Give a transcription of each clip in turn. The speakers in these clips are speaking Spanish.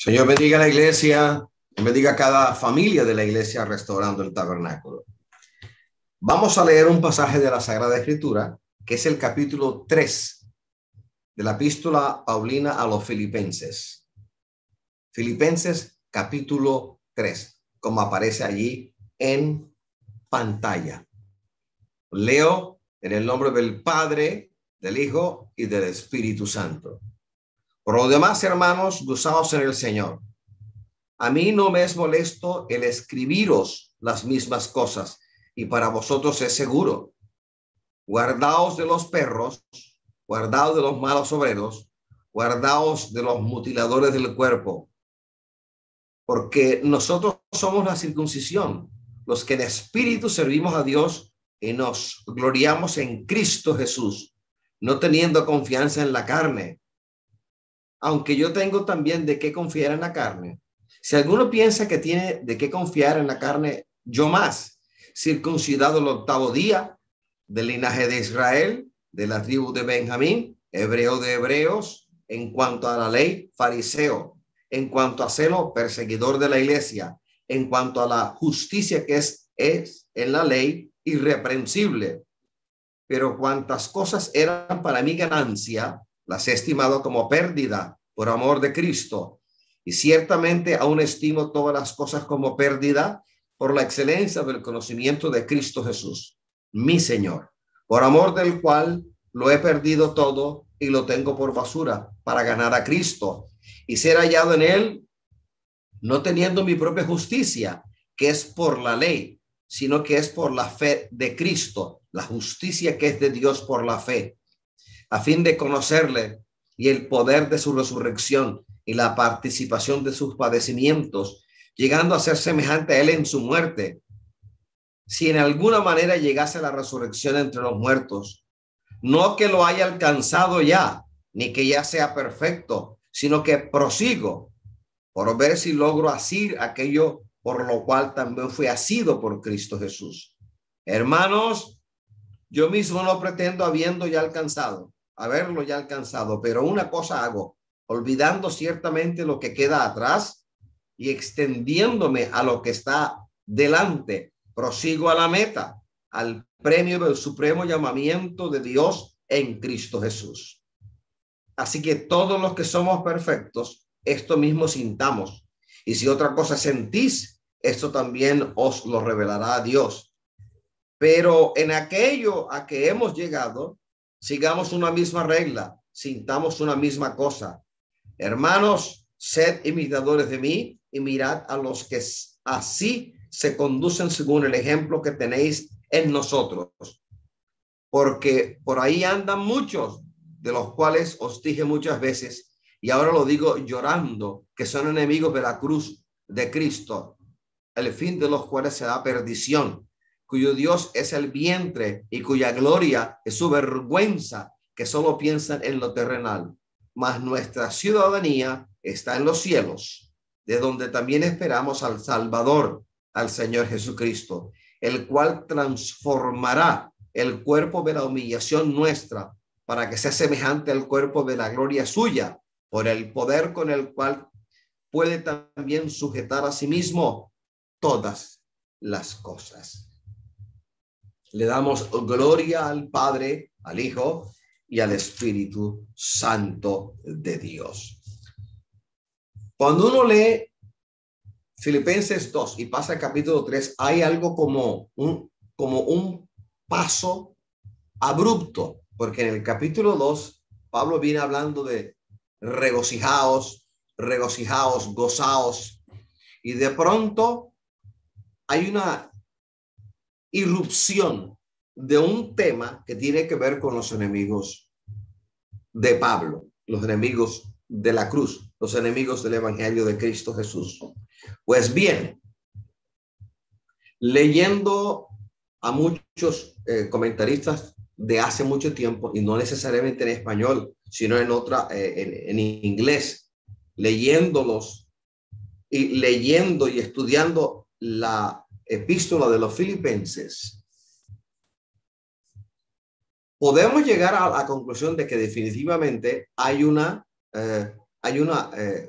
Señor, bendiga la iglesia, bendiga cada familia de la iglesia Restaurando el Tabernáculo. Vamos a leer un pasaje de la Sagrada Escritura, que es el capítulo 3 de la epístola Paulina a los Filipenses. Filipenses capítulo 3, como aparece allí en pantalla. Leo en el nombre del Padre, del Hijo y del Espíritu Santo. Por lo demás, hermanos, gozaos en el Señor. A mí no me es molesto el escribiros las mismas cosas, y para vosotros es seguro. Guardaos de los perros, guardaos de los malos obreros, guardaos de los mutiladores del cuerpo, porque nosotros somos la circuncisión, los que en espíritu servimos a Dios y nos gloriamos en Cristo Jesús, no teniendo confianza en la carne, aunque yo tengo también de qué confiar en la carne. Si alguno piensa que tiene de qué confiar en la carne, yo más, circuncidado el 8º día, del linaje de Israel, de la tribu de Benjamín, hebreo de hebreos, en cuanto a la ley, fariseo, en cuanto a celo, perseguidor de la iglesia, en cuanto a la justicia que es en la ley, irreprensible. Pero cuantas cosas eran para mi ganancia, las he estimado como pérdida por amor de Cristo. Y ciertamente aún estimo todas las cosas como pérdida por la excelencia del conocimiento de Cristo Jesús, mi Señor, por amor del cual lo he perdido todo y lo tengo por basura para ganar a Cristo y ser hallado en él, no teniendo mi propia justicia, que es por la ley, sino que es por la fe de Cristo, la justicia que es de Dios por la fe, a fin de conocerle y el poder de su resurrección y la participación de sus padecimientos, llegando a ser semejante a él en su muerte, si en alguna manera llegase la resurrección entre los muertos. No que lo haya alcanzado ya, ni que ya sea perfecto, sino que prosigo por ver si logro asir aquello por lo cual también fui asido por Cristo Jesús. Hermanos, yo mismo no pretendo haberlo ya alcanzado, pero una cosa hago, olvidando ciertamente lo que queda atrás y extendiéndome a lo que está delante, prosigo a la meta, al premio del supremo llamamiento de Dios en Cristo Jesús. Así que todos los que somos perfectos, esto mismo sintamos. Y si otra cosa sentís, esto también os lo revelará Dios. Pero en aquello a que hemos llegado, sigamos una misma regla, sintamos una misma cosa. Hermanos, sed imitadores de mí y mirad a los que así se conducen según el ejemplo que tenéis en nosotros. Porque por ahí andan muchos, de los cuales os dije muchas veces, y ahora lo digo llorando, que son enemigos de la cruz de Cristo, el fin de los cuales se da perdición, cuyo Dios es el vientre y cuya gloria es su vergüenza, que solo piensan en lo terrenal. Mas nuestra ciudadanía está en los cielos, de donde también esperamos al Salvador, al Señor Jesucristo, el cual transformará el cuerpo de la humillación nuestra para que sea semejante al cuerpo de la gloria suya, por el poder con el cual puede también sujetar a sí mismo todas las cosas. Le damos gloria al Padre, al Hijo y al Espíritu Santo de Dios. Cuando uno lee Filipenses 2 y pasa al capítulo 3, hay algo como un paso abrupto, porque en el capítulo 2 Pablo viene hablando de regocijaos, gozaos, y de pronto hay una irrupción de un tema que tiene que ver con los enemigos de Pablo, los enemigos de la cruz, los enemigos del evangelio de Cristo Jesús. Pues bien, leyendo a muchos comentaristas de hace mucho tiempo, y no necesariamente en español, sino en inglés, leyéndolos y leyendo y estudiando la epístola de los Filipenses, podemos llegar a la conclusión de que definitivamente hay hay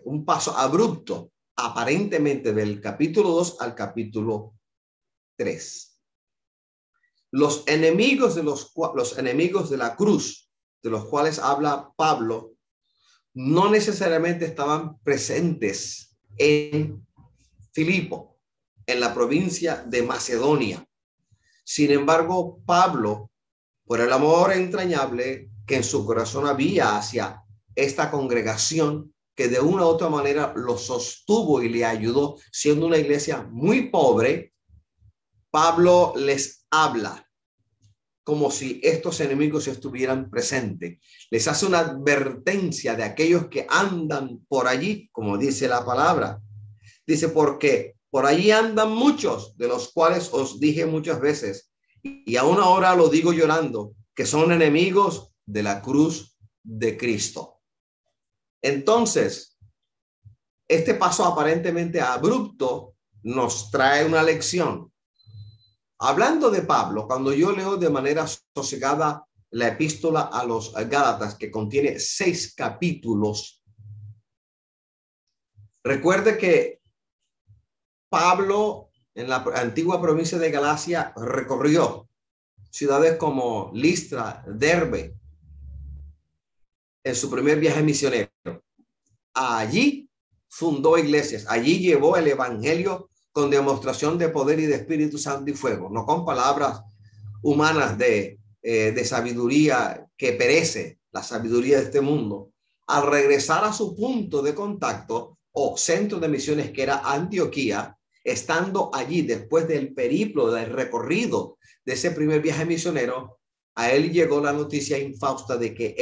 un paso abrupto, aparentemente del capítulo 2 al capítulo 3. Los enemigos de la cruz, de los cuales habla Pablo, no necesariamente estaban presentes en Filipo, en la provincia de Macedonia. Sin embargo, Pablo, por el amor entrañable que en su corazón había hacia esta congregación, que de una u otra manera lo sostuvo y le ayudó, siendo una iglesia muy pobre, Pablo les habla como si estos enemigos estuvieran presentes. Les hace una advertencia de aquellos que andan por allí, como dice la palabra. Dice, porque por allí andan muchos, de los cuales os dije muchas veces, y aún ahora lo digo llorando, que son enemigos de la cruz de Cristo. Entonces, este paso aparentemente abrupto nos trae una lección. Hablando de Pablo, cuando yo leo de manera sosegada la epístola a los Gálatas, que contiene 6 capítulos, recuerde que Pablo en la antigua provincia de Galacia recorrió ciudades como Listra, Derbe, en su primer viaje misionero. Allí fundó iglesias, allí llevó el evangelio con demostración de poder y de Espíritu Santo y fuego, no con palabras humanas de sabiduría que perece, la sabiduría de este mundo. Al regresar a su punto de contacto o centro de misiones, que era Antioquía, estando allí después del periplo, del recorrido de ese primer viaje misionero, a él llegó la noticia infausta de que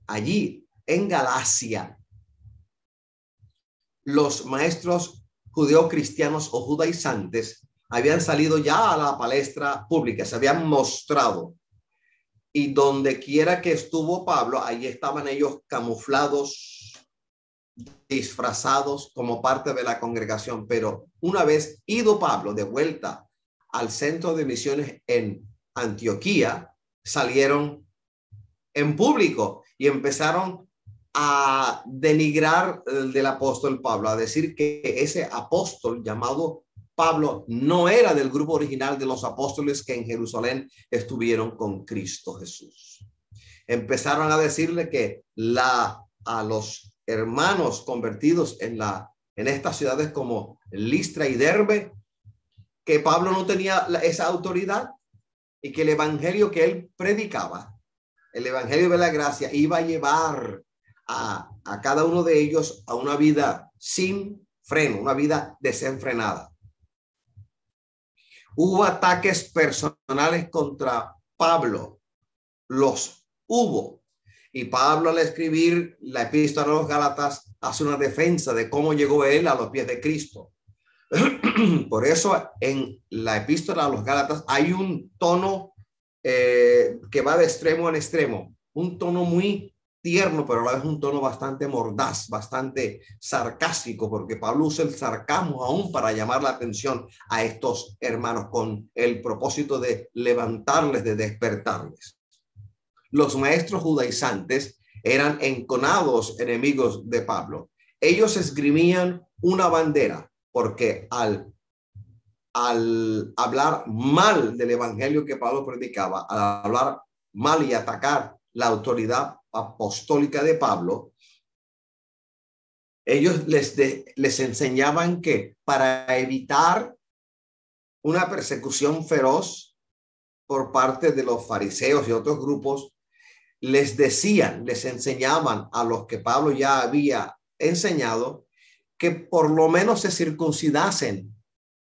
allí en Galacia, los maestros judeocristianos o judaizantes habían salido ya a la palestra pública, se habían mostrado. Y donde quiera que estuvo Pablo, allí estaban ellos camuflados, disfrazados como parte de la congregación. Pero una vez ido Pablo de vuelta al centro de misiones en Antioquía, salieron en público y empezaron a denigrar del apóstol Pablo, a decir que ese apóstol llamado Pablo no era del grupo original de los apóstoles que en Jerusalén estuvieron con Cristo Jesús. Empezaron a decirle que a los hermanos convertidos en estas ciudades como Listra y Derbe, que Pablo no tenía esa autoridad y que el evangelio que él predicaba, el evangelio de la gracia, iba a llevar a cada uno de ellos a una vida sin freno, una vida desenfrenada. Hubo ataques personales contra Pablo, los hubo. Y Pablo, al escribir la epístola a los Gálatas, hace una defensa de cómo llegó él a los pies de Cristo. Por eso en la epístola a los Gálatas hay un tono que va de extremo en extremo, un tono muy tierno, pero a la vez un tono bastante mordaz, bastante sarcástico, porque Pablo usa el sarcasmo aún para llamar la atención a estos hermanos con el propósito de levantarles, de despertarles. Los maestros judaizantes eran enconados enemigos de Pablo. Ellos esgrimían una bandera, porque al hablar mal del evangelio que Pablo predicaba, al hablar mal y atacar la autoridad apostólica de Pablo, ellos les enseñaban que para evitar una persecución feroz por parte de los fariseos y otros grupos, les enseñaban a los que Pablo ya había enseñado que por lo menos se circuncidasen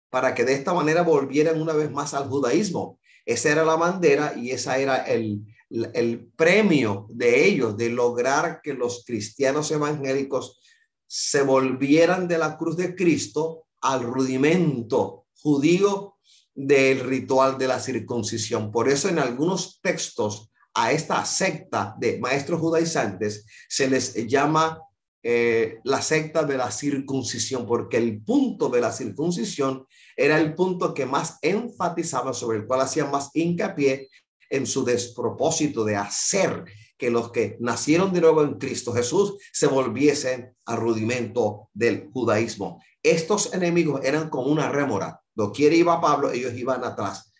para que de esta manera volvieran una vez más al judaísmo. Esa era la bandera y esa era el premio de ellos, de lograr que los cristianos evangélicos se volvieran de la cruz de Cristo al rudimento judío del ritual de la circuncisión. Por eso en algunos textos a esta secta de maestros judaizantes se les llama la secta de la circuncisión, porque el punto de la circuncisión era el punto que más enfatizaba, sobre el cual hacían más hincapié en su despropósito de hacer que los que nacieron de nuevo en Cristo Jesús se volviesen al rudimento del judaísmo. Estos enemigos eran como una rémora. Doquiera iba Pablo, ellos iban atrás.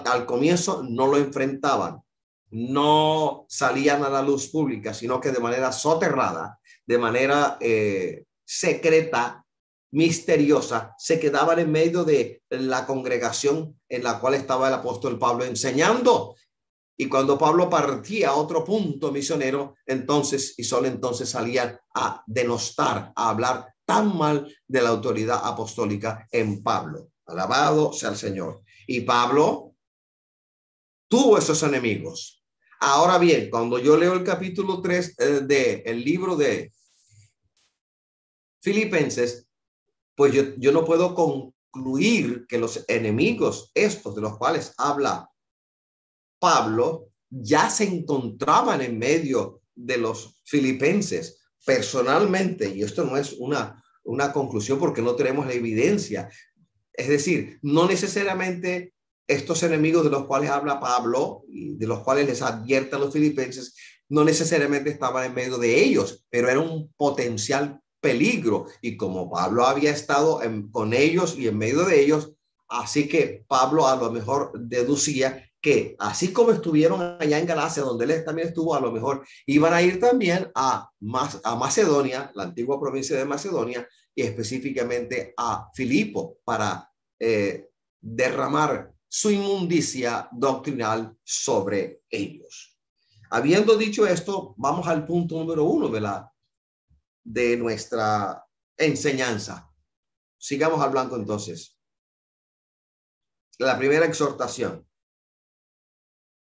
Al comienzo no lo enfrentaban, no salían a la luz pública, sino que de manera soterrada, de manera secreta, misteriosa, se quedaban en medio de la congregación en la cual estaba el apóstol Pablo enseñando. Y cuando Pablo partía a otro punto misionero, entonces y solo entonces salían a denostar, a hablar tan mal de la autoridad apostólica en Pablo. Alabado sea el Señor. Y Pablo tuvo esos enemigos. Ahora bien, cuando yo leo el capítulo 3 del libro de Filipenses, pues yo no puedo concluir que los enemigos estos de los cuales habla Pablo ya se encontraban en medio de los filipenses personalmente, y esto no es una conclusión porque no tenemos la evidencia. Es decir, no necesariamente estos enemigos de los cuales habla Pablo y de los cuales les advierte a los filipenses, no necesariamente estaban en medio de ellos, pero era un potencial peligro. Y como Pablo había estado con ellos y en medio de ellos, así que Pablo a lo mejor deducía que así como estuvieron allá en Galacia, donde él también estuvo, a lo mejor iban a ir también a Macedonia, la antigua provincia de Macedonia, y específicamente a Filipo para derramar su inmundicia doctrinal sobre ellos. Habiendo dicho esto, vamos al punto número 1 de nuestra enseñanza. Sigamos hablando entonces. La primera exhortación.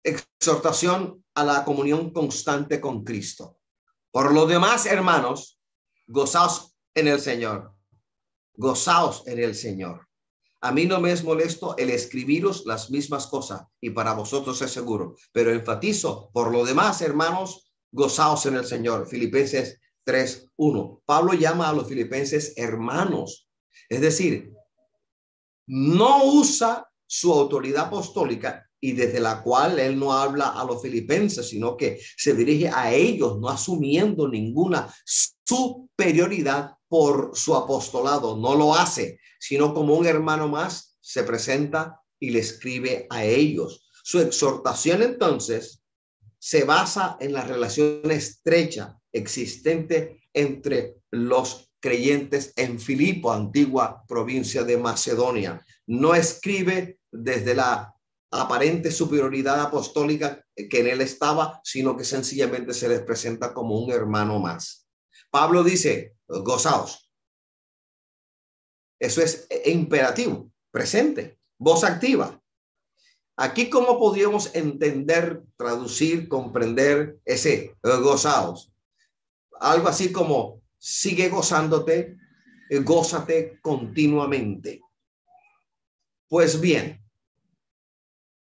Exhortación a la comunión constante con Cristo. Por lo demás, hermanos, gozaos en el Señor. Gozaos en el Señor. A mí no me es molesto el escribiros las mismas cosas, y para vosotros es seguro, pero enfatizo, por lo demás, hermanos, gozaos en el Señor. Filipenses 3:1. Pablo llama a los filipenses hermanos, es decir, no usa su autoridad apostólica y desde la cual él no habla a los filipenses, sino que se dirige a ellos, no asumiendo ninguna superioridad por su apostolado. No lo hace, sino como un hermano más se presenta y le escribe a ellos. Su exhortación entonces se basa en la relación estrecha existente entre los creyentes en Filipo, antigua provincia de Macedonia. No escribe desde la aparente superioridad apostólica que en él estaba, sino que sencillamente se les presenta como un hermano más. Pablo dice, gozaos. Eso es imperativo, presente, voz activa. Aquí, ¿cómo podríamos entender, traducir, comprender ese gozaos? Algo así como, sigue gozándote, gózate continuamente. Pues bien,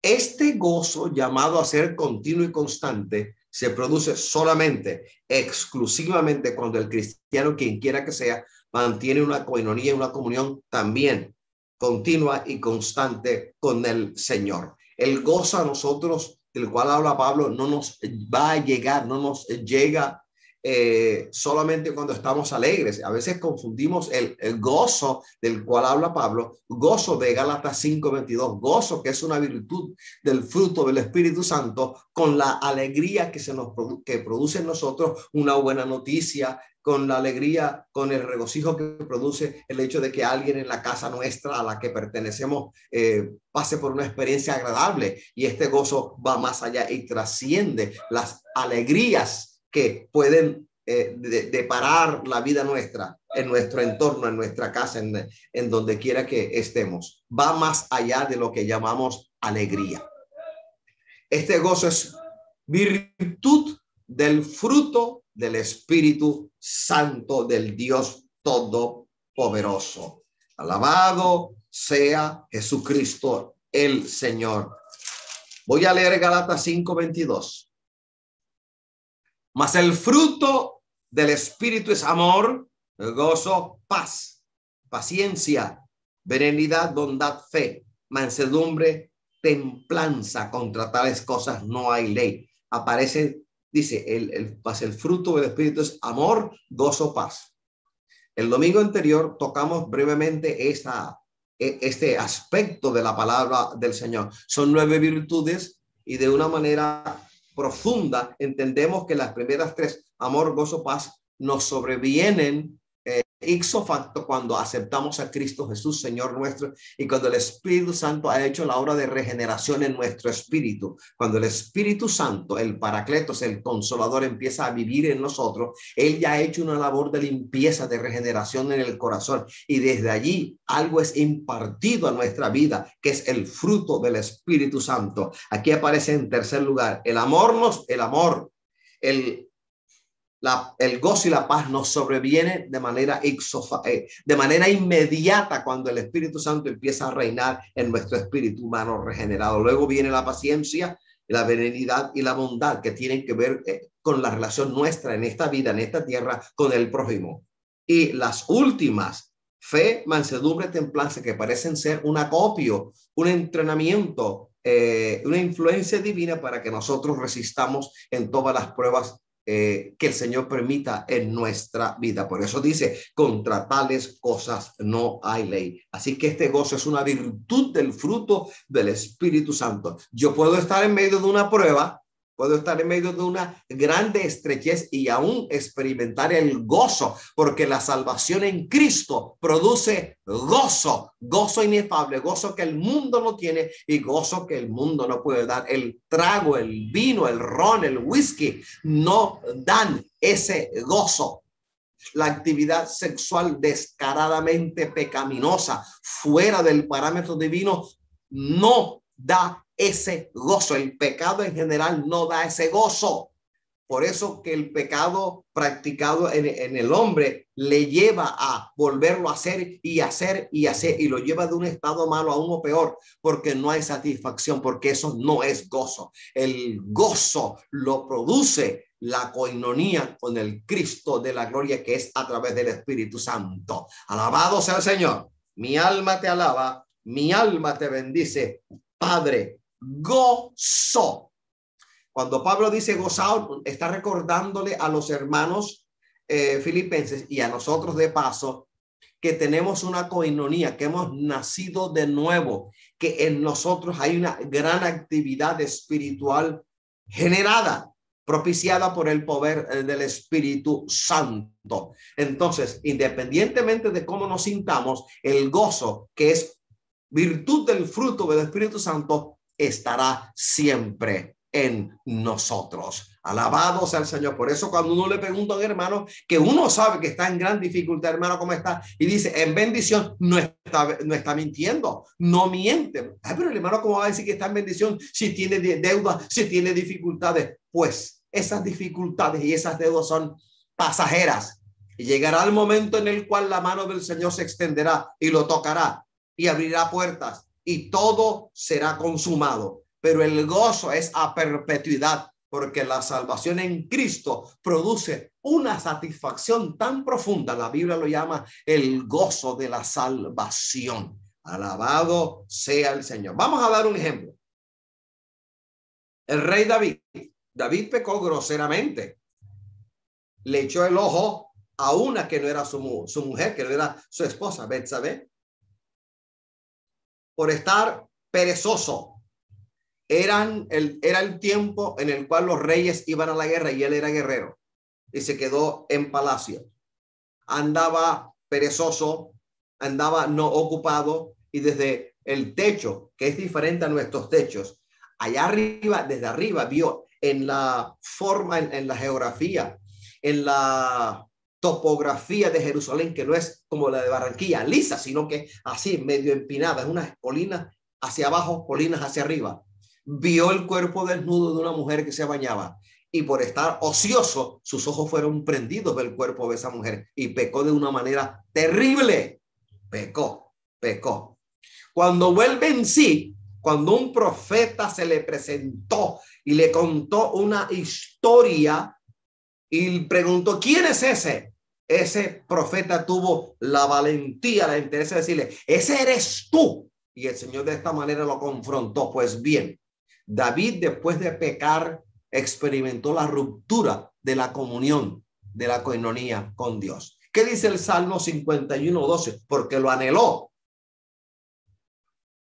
este gozo llamado a ser continuo y constante se produce solamente, exclusivamente cuando el cristiano, quien quiera que sea, mantiene una coinonía, una comunión también continua y constante con el Señor. El gozo a nosotros, del cual habla Pablo, no nos va a llegar, no nos llega solamente cuando estamos alegres. A veces confundimos el gozo del cual habla Pablo, gozo de Gálatas 5:22, gozo que es una virtud del fruto del Espíritu Santo, con la alegría que que produce en nosotros una buena noticia, con la alegría, con el regocijo que produce el hecho de que alguien en la casa nuestra a la que pertenecemos pase por una experiencia agradable. Y este gozo va más allá y trasciende las alegrías que pueden deparar la vida nuestra en nuestro entorno, en nuestra casa, en donde quiera que estemos. Va más allá de lo que llamamos alegría. Este gozo es virtud del fruto del Espíritu Santo del Dios Todopoderoso. Alabado sea Jesucristo el Señor. Voy a leer Gálatas 5:22. Mas el fruto del Espíritu es amor, gozo, paz, paciencia, benignidad, bondad, fe, mansedumbre, templanza. Contra tales cosas no hay ley. Aparece dice, el fruto del Espíritu es amor, gozo, paz. El domingo anterior tocamos brevemente este aspecto de la palabra del Señor. Son 9 virtudes y de una manera profunda entendemos que las primeras 3, amor, gozo, paz, nos sobrevienen ipso facto cuando aceptamos a Cristo Jesús, Señor nuestro, y cuando el Espíritu Santo ha hecho la obra de regeneración en nuestro espíritu. Cuando el Espíritu Santo, el Paracletos, el Consolador, empieza a vivir en nosotros, Él ya ha hecho una labor de limpieza, de regeneración en el corazón, y desde allí algo es impartido a nuestra vida, que es el fruto del Espíritu Santo. Aquí aparece en tercer lugar el amor, el gozo y la paz nos sobreviene de manera inmediata cuando el Espíritu Santo empieza a reinar en nuestro espíritu humano regenerado. Luego viene la paciencia, la benignidad y la bondad, que tienen que ver con la relación nuestra en esta vida, en esta tierra, con el prójimo. Y las últimas, fe, mansedumbre, templanza, que parecen ser un acopio, un entrenamiento, una influencia divina para que nosotros resistamos en todas las pruebas que el Señor permita en nuestra vida. Por eso dice, contra tales cosas no hay ley. Así que este gozo es una virtud del fruto del Espíritu Santo. Yo puedo estar en medio de una prueba, puedo estar en medio de una grande estrechez y aún experimentar el gozo, porque la salvación en Cristo produce gozo, gozo inefable, gozo que el mundo no tiene y gozo que el mundo no puede dar. El trago, el vino, el ron, el whisky no dan ese gozo. La actividad sexual descaradamente pecaminosa, fuera del parámetro divino, no da ese gozo. El pecado en general no da ese gozo. Por eso que el pecado practicado en el hombre le lleva a volverlo a hacer y hacer y hacer, y lo lleva de un estado malo a uno peor, porque no hay satisfacción, porque eso no es gozo. El gozo lo produce la coinonía con el Cristo de la gloria, que es a través del Espíritu Santo. Alabado sea el Señor. Mi alma te alaba, mi alma te bendice, Padre. Gozo. Cuando Pablo dice gozar, está recordándole a los hermanos filipenses y a nosotros de paso que tenemos una coinonía, que hemos nacido de nuevo, que en nosotros hay una gran actividad espiritual generada, propiciada por el poder del Espíritu Santo. Entonces, independientemente de cómo nos sintamos, el gozo, que es virtud del fruto del Espíritu Santo, estará siempre en nosotros. Alabado sea el Señor. Por eso cuando uno le pregunta a un hermano que uno sabe que está en gran dificultad, hermano, ¿cómo está? Y dice, en bendición, no está mintiendo, no miente. Ay, pero el hermano, ¿cómo va a decir que está en bendición si tiene deuda, si tiene dificultades? Pues esas dificultades y esas deudas son pasajeras. Y llegará el momento en el cual la mano del Señor se extenderá y lo tocará y abrirá puertas y todo será consumado. Pero el gozo es a perpetuidad, porque la salvación en Cristo produce una satisfacción tan profunda. La Biblia lo llama el gozo de la salvación. Alabado sea el Señor. Vamos a dar un ejemplo. El rey David pecó groseramente. Le echó el ojo a una que no era su mujer, que no era su esposa, Betsabé, por estar perezoso. Era el tiempo en el cual los reyes iban a la guerra y él era guerrero y se quedó en palacio. Andaba perezoso, andaba no ocupado, y desde el techo, que es diferente a nuestros techos, allá arriba, desde arriba, vio en la forma, en la geografía, en la topografía de Jerusalén, que no es como la de Barranquilla, lisa, sino que así, medio empinada, es unas colinas hacia abajo, colinas hacia arriba. Vio el cuerpo desnudo de una mujer que se bañaba y por estar ocioso, sus ojos fueron prendidos del cuerpo de esa mujer y pecó de una manera terrible. Pecó. Cuando vuelve en sí, cuando un profeta se le presentó y le contó una historia y preguntó, ¿quién es ese? Ese profeta tuvo la valentía, la interés de decirle, ese eres tú. Y el Señor de esta manera lo confrontó. Pues bien, David, después de pecar experimentó la ruptura de la comunión, de la coinonía con Dios. ¿Qué dice el Salmo 51:12? Porque lo anheló.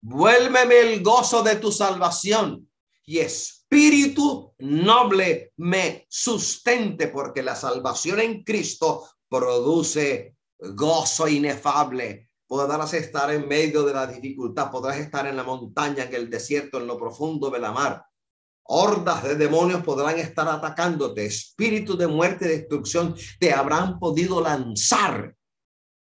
Vuélveme el gozo de tu salvación y espíritu noble me sustente, porque la salvación en Cristo produce gozo inefable. Podrás estar en medio de la dificultad, podrás estar en la montaña, en el desierto, en lo profundo de la mar. Hordas de demonios podrán estar atacándote. Espíritus de muerte y destrucción te habrán podido lanzar.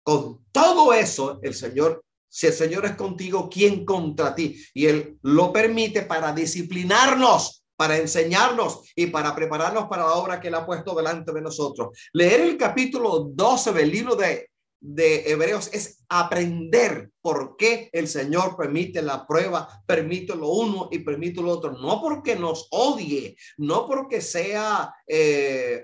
Con todo eso, el Señor, si el Señor es contigo, ¿quién contra ti? Y Él lo permite para disciplinarnos, para enseñarnos y para prepararnos para la obra que Él ha puesto delante de nosotros. Leer el capítulo 12 del libro de Hebreos es aprender por qué el Señor permite la prueba, permite lo uno y permite lo otro. No porque nos odie, no porque sea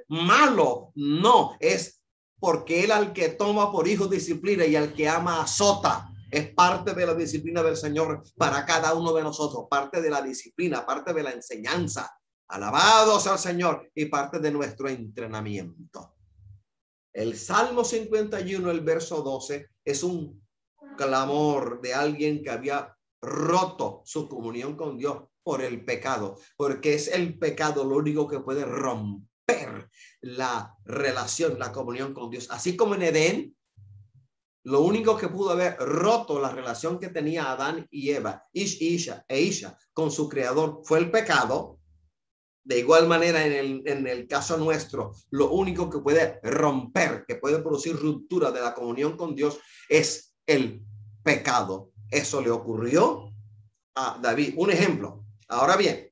malo, no, es porque Él al que toma por hijo disciplina y al que ama azota. Es parte de la disciplina del Señor para cada uno de nosotros, parte de la disciplina, parte de la enseñanza. Alabados al Señor, y parte de nuestro entrenamiento. El Salmo 51, el verso 12, es un clamor de alguien que había roto su comunión con Dios por el pecado, porque es el pecado lo único que puede romper la relación, la comunión con Dios. Así como en Edén, lo único que pudo haber roto la relación que tenía Adán y Eva, Isha con su creador, fue el pecado. De igual manera, en el caso nuestro, lo único que puede romper, que puede producir ruptura de la comunión con Dios, es el pecado. Eso le ocurrió a David. Un ejemplo. Ahora bien,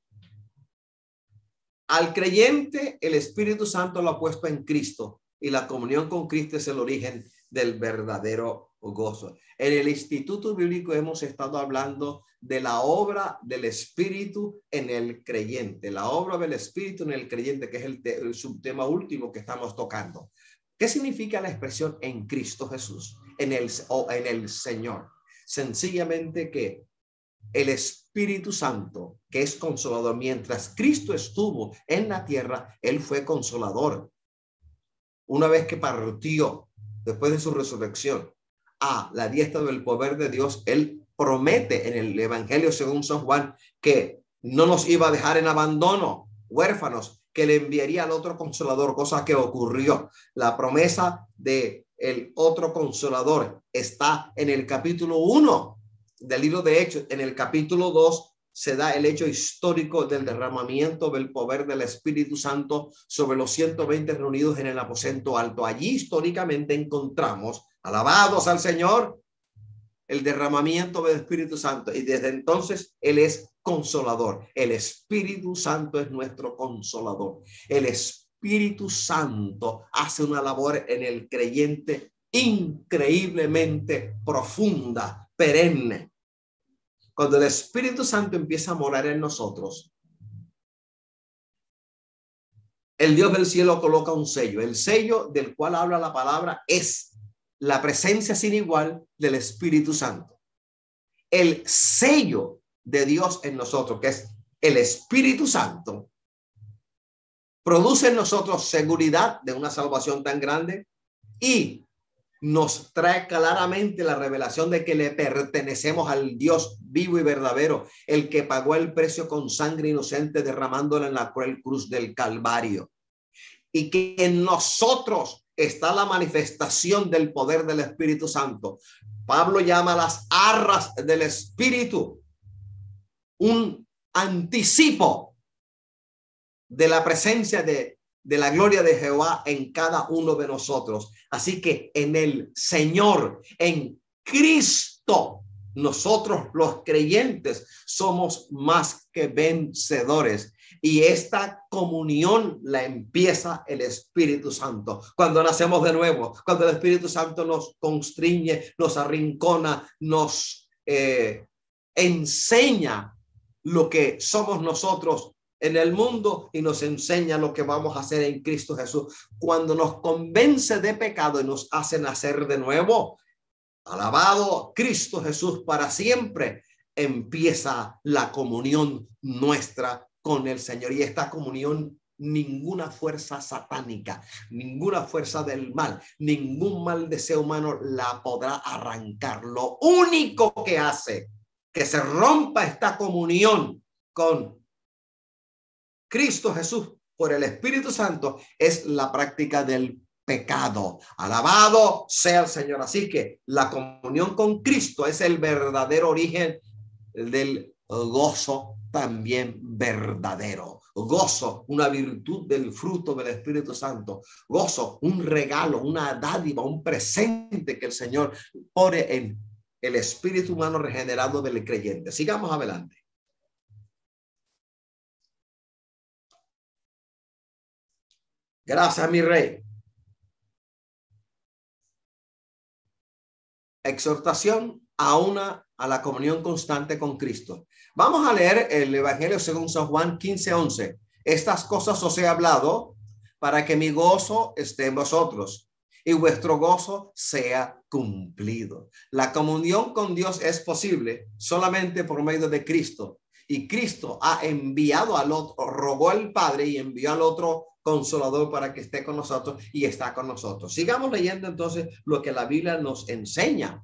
al creyente, el Espíritu Santo lo ha puesto en Cristo, y la comunión con Cristo es el origen del verdadero gozo. En el Instituto Bíblico hemos estado hablando de la obra del Espíritu en el creyente, la obra del Espíritu en el creyente, que es el subtema último que estamos tocando. ¿Qué significa la expresión en Cristo Jesús, en el Señor? Sencillamente que el Espíritu Santo, que es consolador, mientras Cristo estuvo en la tierra, Él fue consolador. Una vez que partió, después de su resurrección, a la diestra del poder de Dios, Él promete en el Evangelio según San Juan que no nos iba a dejar en abandono, huérfanos, que le enviaría al otro consolador, cosa que ocurrió. La promesa de el otro consolador está en el capítulo 1 del libro de Hechos. En el capítulo 2 se da el hecho histórico del derramamiento del poder del Espíritu Santo sobre los 120 reunidos en el aposento alto. Allí históricamente encontramos, alabados al Señor, el derramamiento del Espíritu Santo, y desde entonces Él es consolador. El Espíritu Santo es nuestro consolador. El Espíritu Santo hace una labor en el creyente increíblemente profunda, perenne. Cuando el Espíritu Santo empieza a morar en nosotros, el Dios del cielo coloca un sello. El sello del cual habla la palabra es la presencia sin igual del Espíritu Santo. El sello de Dios en nosotros, que es el Espíritu Santo, produce en nosotros seguridad de una salvación tan grande y nos trae claramente la revelación de que le pertenecemos al Dios vivo y verdadero, el que pagó el precio con sangre inocente derramándola en la cruel cruz del Calvario, y que en nosotros está la manifestación del poder del Espíritu Santo. Pablo llama las arras del Espíritu un anticipo de la presencia de la gloria de Jehová en cada uno de nosotros. Así que en el Señor, en Cristo, nosotros los creyentes somos más que vencedores. Y esta comunión la empieza el Espíritu Santo. Cuando nacemos de nuevo, cuando el Espíritu Santo nos constriñe, nos arrincona, nos enseña lo que somos nosotros en el mundo y nos enseña lo que vamos a hacer en Cristo Jesús. Cuando nos convence de pecado y nos hace nacer de nuevo, alabado Cristo Jesús para siempre, empieza la comunión nuestra con el Señor. Y esta comunión, ninguna fuerza satánica, ninguna fuerza del mal, ningún mal deseo humano la podrá arrancar. Lo único que hace que se rompa esta comunión con Cristo Jesús por el Espíritu Santo es la práctica del pecado. Alabado sea el Señor. Así que la comunión con Cristo es el verdadero origen del gozo también verdadero. Gozo, una virtud del fruto del Espíritu Santo. Gozo, un regalo, una dádiva, un presente que el Señor pone en el espíritu humano regenerado del creyente. Sigamos adelante. Gracias, mi rey. Exhortación a la comunión constante con Cristo. Vamos a leer el Evangelio según San Juan 15:11. Estas cosas os he hablado para que mi gozo esté en vosotros y vuestro gozo sea cumplido. La comunión con Dios es posible solamente por medio de Cristo. Y Cristo ha enviado al otro, rogó al Padre y envió al otro Consolador para que esté con nosotros y está con nosotros. Sigamos leyendo entonces lo que la Biblia nos enseña.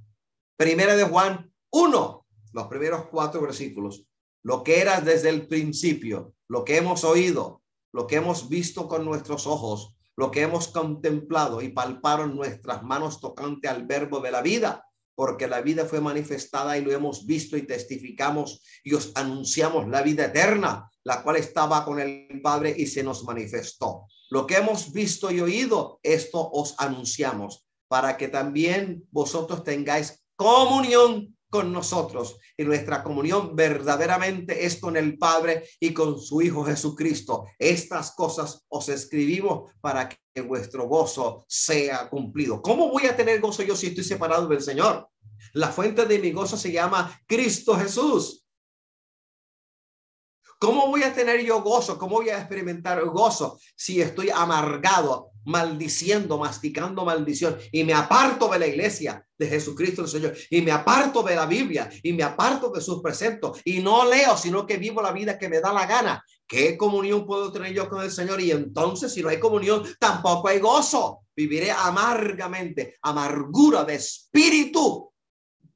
Primera de Juan 1, los primeros 4 versículos. Lo que era desde el principio, lo que hemos oído, lo que hemos visto con nuestros ojos, lo que hemos contemplado y palparon nuestras manos tocante al verbo de la vida, porque la vida fue manifestada y lo hemos visto y testificamos y os anunciamos la vida eterna, la cual estaba con el Padre y se nos manifestó. Lo que hemos visto y oído, esto os anunciamos, para que también vosotros tengáis comunión con nosotros. Y nuestra comunión verdaderamente es con el Padre y con su Hijo Jesucristo. Estas cosas os escribimos para que vuestro gozo sea cumplido. ¿Cómo voy a tener gozo yo si estoy separado del Señor? La fuente de mi gozo se llama Cristo Jesús. ¿Cómo voy a tener yo gozo? ¿Cómo voy a experimentar gozo si estoy amargado, maldiciendo, masticando maldición y me aparto de la iglesia de Jesucristo el Señor y me aparto de la Biblia y me aparto de sus preceptos y no leo, sino que vivo la vida que me da la gana? ¿Qué comunión puedo tener yo con el Señor? Y entonces, si no hay comunión, tampoco hay gozo. Viviré amargamente, amargura de espíritu,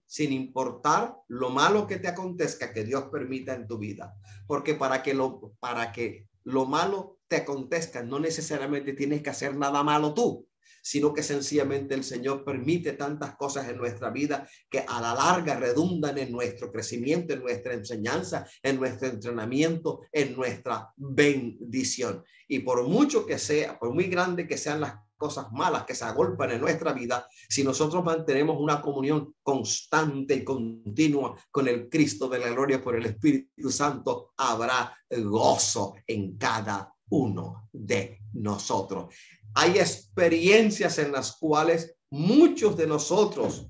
sin importar lo malo que te acontezca, que Dios permita en tu vida. Porque para que lo malo te acontezca, no necesariamente tienes que hacer nada malo tú, sino que sencillamente el Señor permite tantas cosas en nuestra vida que a la larga redundan en nuestro crecimiento, en nuestra enseñanza, en nuestro entrenamiento, en nuestra bendición. Y por mucho que sea, por muy grande que sean las cosas malas que se agolpan en nuestra vida, si nosotros mantenemos una comunión constante y continua con el Cristo de la gloria por el Espíritu Santo, habrá gozo en cada uno de nosotros. Hay experiencias en las cuales muchos de nosotros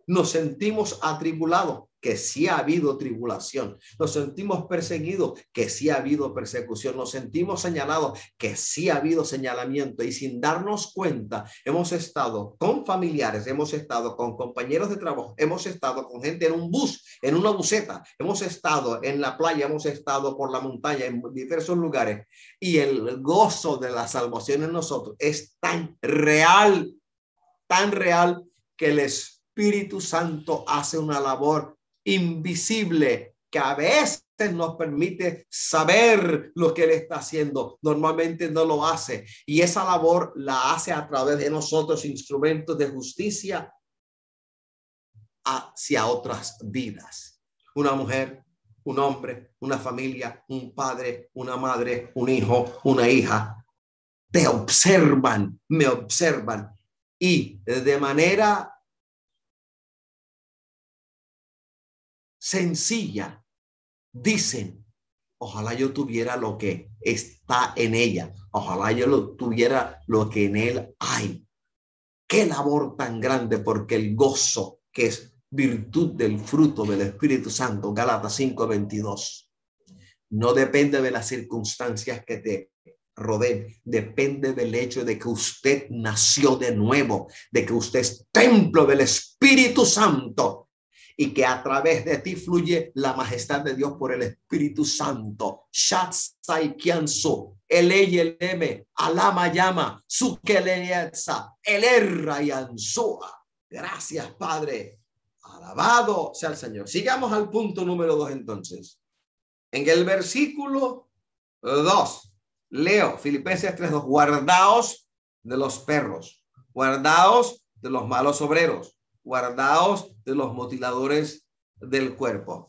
nos sentimos atribulados, que sí ha habido tribulación. Nos sentimos perseguidos, que sí ha habido persecución. Nos sentimos señalados, que sí ha habido señalamiento. Y sin darnos cuenta, hemos estado con familiares, hemos estado con compañeros de trabajo, hemos estado con gente en un bus, en una buseta, hemos estado en la playa, hemos estado por la montaña, en diversos lugares. Y el gozo de la salvación en nosotros es tan real que el Espíritu Santo hace una labor invisible que a veces nos permite saber lo que Él está haciendo. Normalmente no lo hace. Y esa labor la hace a través de nosotros, instrumentos de justicia hacia otras vidas. Una mujer, un hombre, una familia, un padre, una madre, un hijo, una hija. Te observan, me observan. Y de manera sencilla dicen: ojalá yo tuviera lo que está en ella, ojalá yo tuviera lo que en él hay. Qué labor tan grande, porque el gozo, que es virtud del fruto del Espíritu Santo, Gálatas 5:22, no depende de las circunstancias que te rodeen, depende del hecho de que usted nació de nuevo, de que usted es templo del Espíritu Santo y que a través de ti fluye la majestad de Dios por el Espíritu Santo. Shatsai Kianso, Eleyeleme, Alama Llama, Sukeleyetsa, Elerra y Ansoa. Gracias, Padre. Alabado sea el Señor. Sigamos al punto número 2 entonces. En el versículo 2, leo Filipenses 3:2, guardaos de los perros, guardaos de los malos obreros, guardaos de los mutiladores del cuerpo.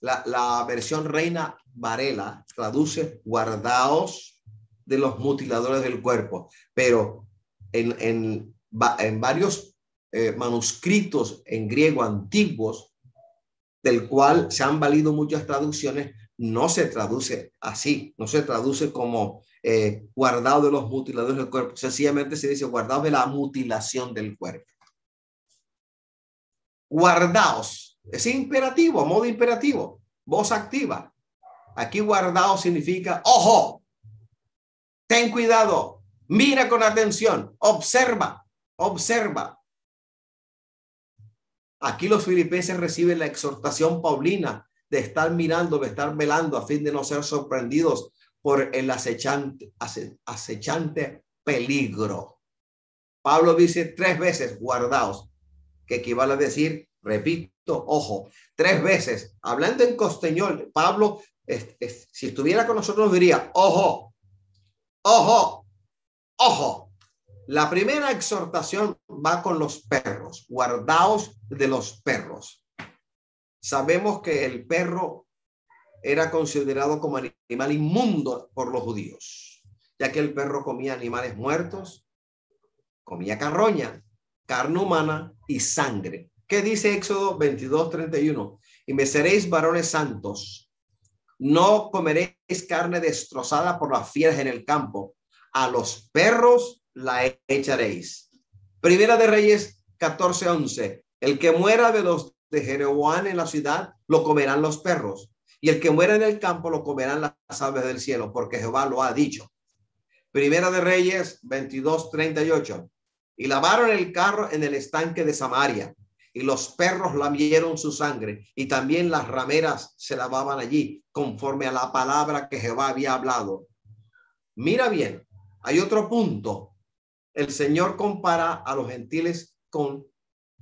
La versión Reina Varela traduce guardaos de los mutiladores del cuerpo, pero en varios manuscritos en griego antiguos, del cual se han valido muchas traducciones, no se traduce así, no se traduce como guardado de los mutiladores del cuerpo, sencillamente se dice guardado de la mutilación del cuerpo. Guardaos, es imperativo, modo imperativo, voz activa. Aquí guardaos significa ojo, ten cuidado, mira con atención, observa, observa. Aquí los filipenses reciben la exhortación paulina de estar mirando, de estar velando a fin de no ser sorprendidos por el acechante peligro. Pablo dice 3 veces guardaos, que equivale a decir, repito, ojo, 3 veces. Hablando en costeñol, Pablo, si estuviera con nosotros, diría, ojo, ojo, ojo. La primera exhortación va con los perros, guardaos de los perros. Sabemos que el perro era considerado como animal inmundo por los judíos, ya que el perro comía animales muertos, comía carroña, carne humana y sangre. ¿Qué dice Éxodo 22:31? Y me seréis varones santos, no comeréis carne destrozada por las fieras en el campo, a los perros la echaréis. Primera de Reyes 14:11. El que muera de los de Jeroboam en la ciudad, lo comerán los perros, y el que muera en el campo lo comerán las aves del cielo, porque Jehová lo ha dicho. Primera de Reyes 22:38. Y lavaron el carro en el estanque de Samaria, y los perros lamieron su sangre, y también las rameras se lavaban allí, conforme a la palabra que Jehová había hablado. Mira bien, hay otro punto. El Señor compara a los gentiles con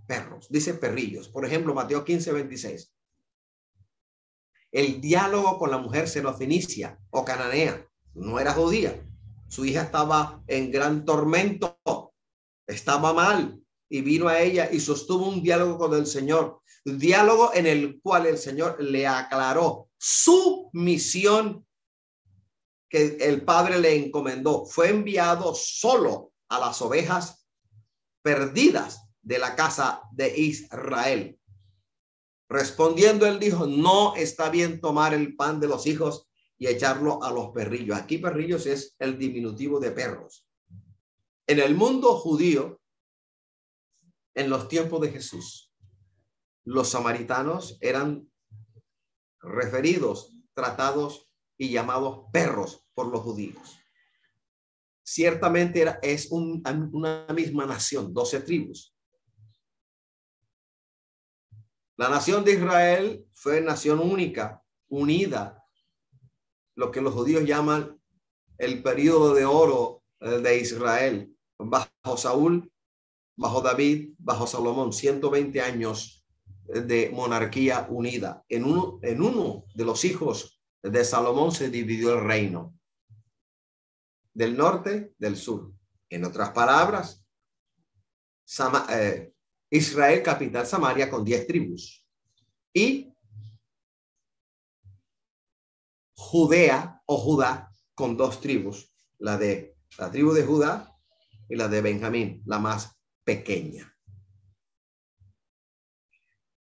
perros, dice perrillos. Por ejemplo, Mateo 15:26. El diálogo con la mujer serofenicia o cananea no era judía. Su hija estaba en gran tormento, estaba mal, y vino a ella y sostuvo un diálogo con el Señor. Un diálogo en el cual el Señor le aclaró su misión que el Padre le encomendó. Fue enviado solo a las ovejas perdidas de la casa de Israel. Respondiendo, él dijo, no está bien tomar el pan de los hijos y echarlo a los perrillos. Aquí perrillos es el diminutivo de perros. En el mundo judío, en los tiempos de Jesús, los samaritanos eran referidos, tratados y llamados perros por los judíos. Ciertamente es una misma nación, 12 tribus. La nación de Israel fue nación única, unida, lo que los judíos llaman el periodo de oro de Israel, bajo Saúl, bajo David, bajo Salomón, 120 años de monarquía unida. En uno de los hijos de Salomón se dividió el reino, del norte, del sur. En otras palabras, Israel, capital Samaria, con 10 tribus. Y Judea o Judá con 2 tribus, la tribu de Judá y la de Benjamín, la más pequeña.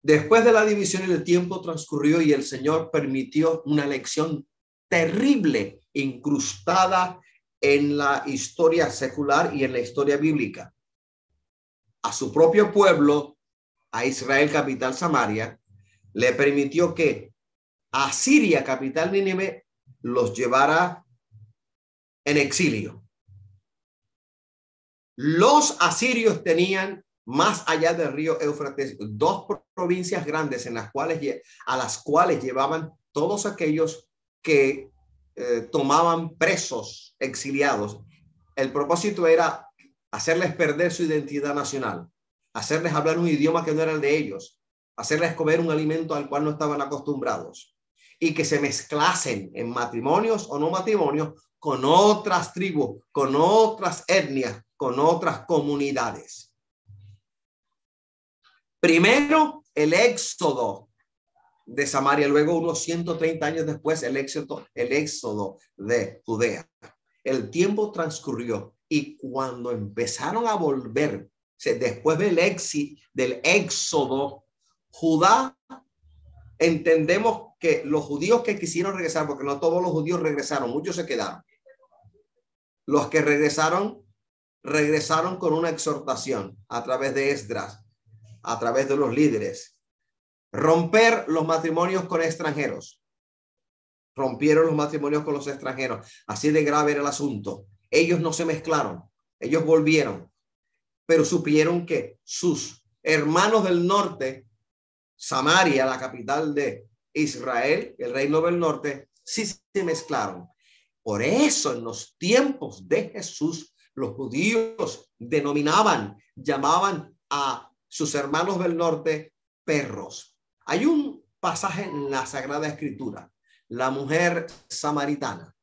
Después de la división, el tiempo transcurrió y el Señor permitió una lección terrible incrustada en la historia secular y en la historia bíblica. A su propio pueblo, a Israel, capital Samaria, le permitió que Asiria, capital Nínive, los llevara en exilio. Los asirios tenían más allá del río Éufrates, dos provincias grandes a las cuales llevaban todos aquellos que tomaban presos exiliados. El propósito era hacerles perder su identidad nacional, hacerles hablar un idioma que no era el de ellos, hacerles comer un alimento al cual no estaban acostumbrados y que se mezclasen en matrimonios o no matrimonios con otras tribus, con otras etnias, con otras comunidades. Primero, el éxodo de Samaria, luego unos 130 años después, el éxodo de Judea. El tiempo transcurrió y cuando empezaron a volver, después del éxodo, Judá, entendemos que los judíos que quisieron regresar, porque no todos los judíos regresaron, muchos se quedaron. Los que regresaron con una exhortación a través de Esdras, a través de los líderes. Romper los matrimonios con extranjeros. Rompieron los matrimonios con los extranjeros. Así de grave era el asunto. Ellos no se mezclaron. Ellos volvieron. Pero supieron que sus hermanos del norte, Samaria, la capital de Israel, el reino del norte, sí se mezclaron. Por eso en los tiempos de Jesús, los judíos llamaban a sus hermanos del norte perros. Hay un pasaje en la Sagrada Escritura, la mujer samaritana.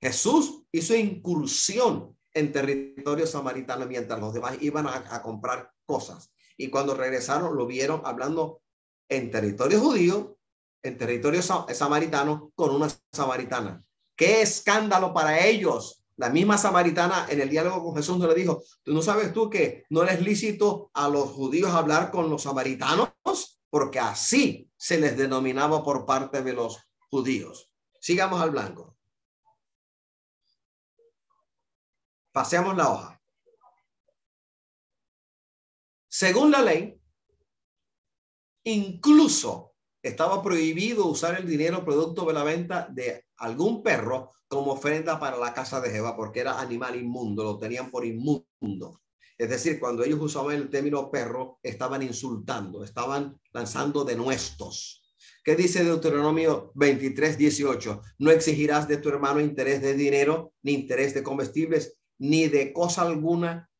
Jesús hizo incursión en territorio samaritano mientras los demás iban a comprar cosas. Y cuando regresaron, lo vieron hablando en territorio judío, en territorio samaritano, con una samaritana. ¡Qué escándalo para ellos! La misma samaritana en el diálogo con Jesús no le dijo, ¿no sabes tú que no les es lícito a los judíos hablar con los samaritanos? Porque así se les denominaba por parte de los judíos. Sigamos al blanco. Paseamos la hoja. Según la ley, incluso estaba prohibido usar el dinero producto de la venta de algún perro como ofrenda para la casa de Jehová, porque era animal inmundo, lo tenían por inmundo. Es decir, cuando ellos usaban el término perro, estaban insultando, estaban lanzando denuestos. ¿Qué dice Deuteronomio 23:18? No exigirás de tu hermano interés de dinero, ni interés de comestibles, ni de cosa alguna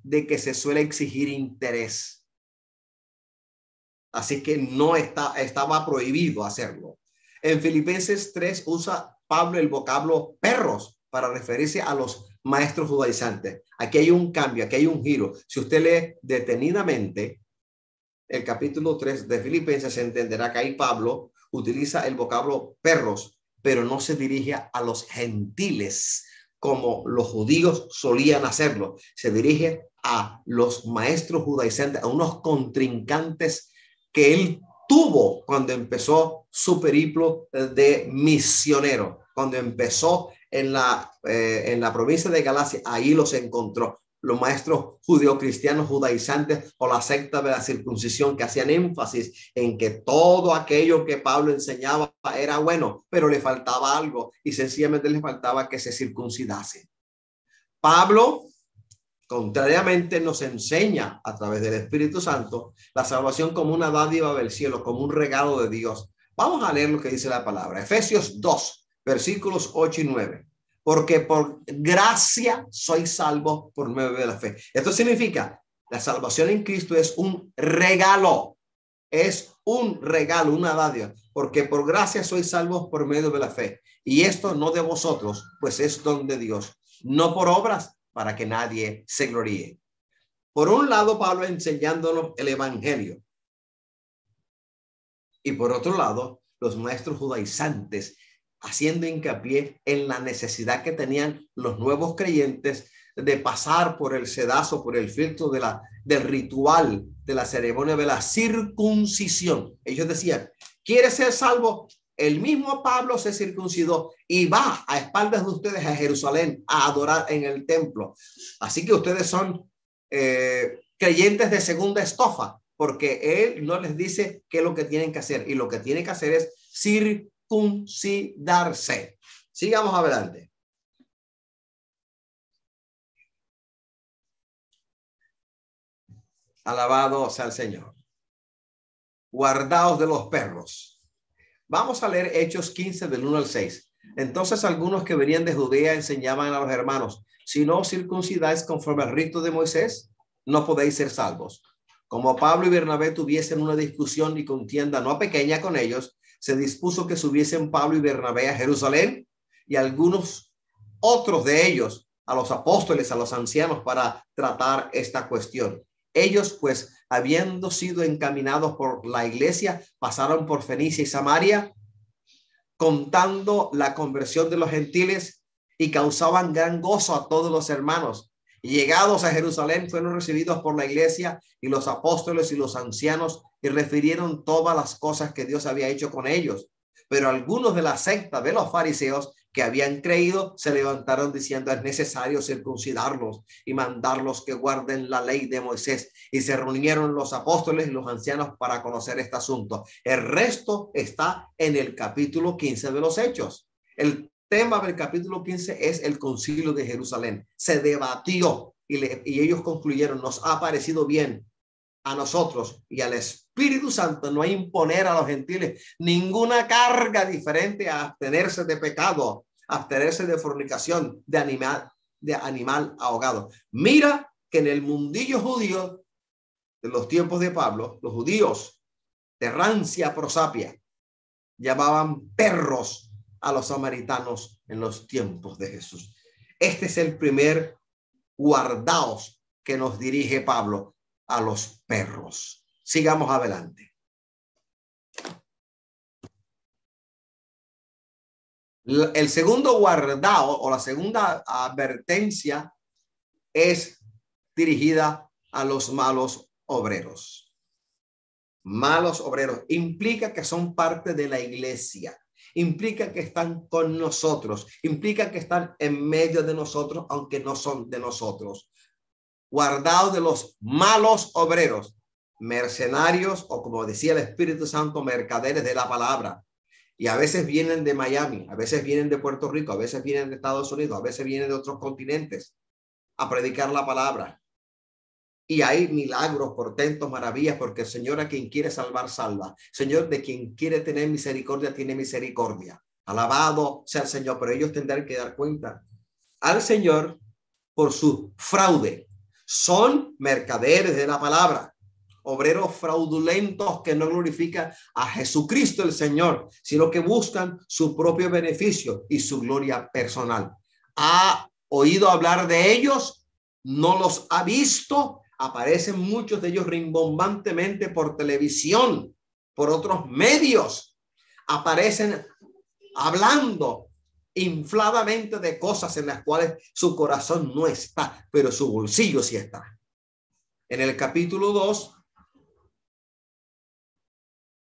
de que se suele exigir interés. Así que estaba prohibido hacerlo. En Filipenses 3 usa Pablo el vocablo perros para referirse a los maestros judaizantes. Aquí hay un cambio, aquí hay un giro. Si usted lee detenidamente el capítulo 3 de Filipenses, se entenderá que ahí Pablo utiliza el vocablo perros, pero no se dirige a los gentiles como los judíos solían hacerlo. Se dirige a los maestros judaizantes, a unos contrincantes que él tuvo cuando empezó su periplo de misionero, cuando empezó en la provincia de Galacia. Ahí los encontró, los maestros judeocristianos judaizantes o la secta de la circuncisión, que hacían énfasis en que todo aquello que Pablo enseñaba era bueno, pero le faltaba algo y sencillamente le faltaba que se circuncidase. Pablo, contrariamente, nos enseña a través del Espíritu Santo la salvación como una dádiva del cielo, como un regalo de Dios. Vamos a leer lo que dice la palabra. Efesios 2, versículos 8 y 9. Porque por gracia sois salvos por medio de la fe. Esto significa, la salvación en Cristo es un regalo. Es un regalo, una dádiva. Porque por gracia sois salvos por medio de la fe. Y esto no de vosotros, pues es don de Dios. No por obras, para que nadie se gloríe. Por un lado, Pablo enseñándonos el evangelio. Y por otro lado, los maestros judaizantes haciendo hincapié en la necesidad que tenían los nuevos creyentes de pasar por el sedazo, por el filtro del ritual, de la ceremonia de la circuncisión. Ellos decían, ¿quieres ser salvo? El mismo Pablo se circuncidó y va a espaldas de ustedes a Jerusalén a adorar en el templo. Así que ustedes son creyentes de segunda estofa, porque él no les dice qué es lo que tienen que hacer, y lo que tienen que hacer es circuncidarse. Sigamos adelante. Alabado sea el Señor. Guardaos de los perros. Vamos a leer Hechos 15 del 1 al 6. Entonces algunos que venían de Judea enseñaban a los hermanos: si no os circuncidáis conforme al rito de Moisés, no podéis ser salvos. Como Pablo y Bernabé tuviesen una discusión y contienda no pequeña con ellos, se dispuso que subiesen Pablo y Bernabé a Jerusalén, y algunos otros de ellos a los apóstoles, a los ancianos, para tratar esta cuestión. Ellos, pues, habiendo sido encaminados por la iglesia, pasaron por Fenicia y Samaria, contando la conversión de los gentiles, y causaban gran gozo a todos los hermanos. Y llegados a Jerusalén, fueron recibidos por la iglesia y los apóstoles y los ancianos, y refirieron todas las cosas que Dios había hecho con ellos. Pero algunos de la secta de los fariseos que habían creído se levantaron diciendo: es necesario circuncidarlos y mandarlos que guarden la ley de Moisés. Y se reunieron los apóstoles y los ancianos para conocer este asunto. El resto está en el capítulo 15 de los Hechos. El tema del capítulo 15 es el concilio de Jerusalén. Se debatió y ellos concluyeron: nos ha parecido bien a nosotros y al Espíritu Santo no imponer a los gentiles ninguna carga diferente a abstenerse de pecado, abstenerse de fornicación, de animal ahogado. Mira que en el mundillo judío de los tiempos de Pablo, los judíos de rancia prosapia llamaban perros a los samaritanos en los tiempos de Jesús. Este es el primer guardaos que nos dirige Pablo: a los perros. Sigamos adelante. El segundo guardado o la segunda advertencia es dirigida a los malos obreros. Malos obreros implica que son parte de la iglesia, implica que están con nosotros, implica que están en medio de nosotros, aunque no son de nosotros. Guardados de los malos obreros, mercenarios, o como decía el Espíritu Santo, mercaderes de la palabra. Y a veces vienen de Miami, a veces vienen de Puerto Rico, a veces vienen de Estados Unidos, a veces vienen de otros continentes a predicar la palabra. Y hay milagros, portentos, maravillas, porque el Señor a quien quiere salvar, salva. Señor, de quien quiere tener misericordia, tiene misericordia. Alabado sea el Señor, pero ellos tendrán que dar cuenta al Señor por su fraude. Son mercaderes de la palabra, obreros fraudulentos que no glorifican a Jesucristo el Señor, sino que buscan su propio beneficio y su gloria personal. ¿Ha oído hablar de ellos? ¿No los ha visto? Aparecen muchos de ellos rimbombantemente por televisión, por otros medios. Aparecen hablando infladamente de cosas en las cuales su corazón no está, pero su bolsillo sí está. En el capítulo 2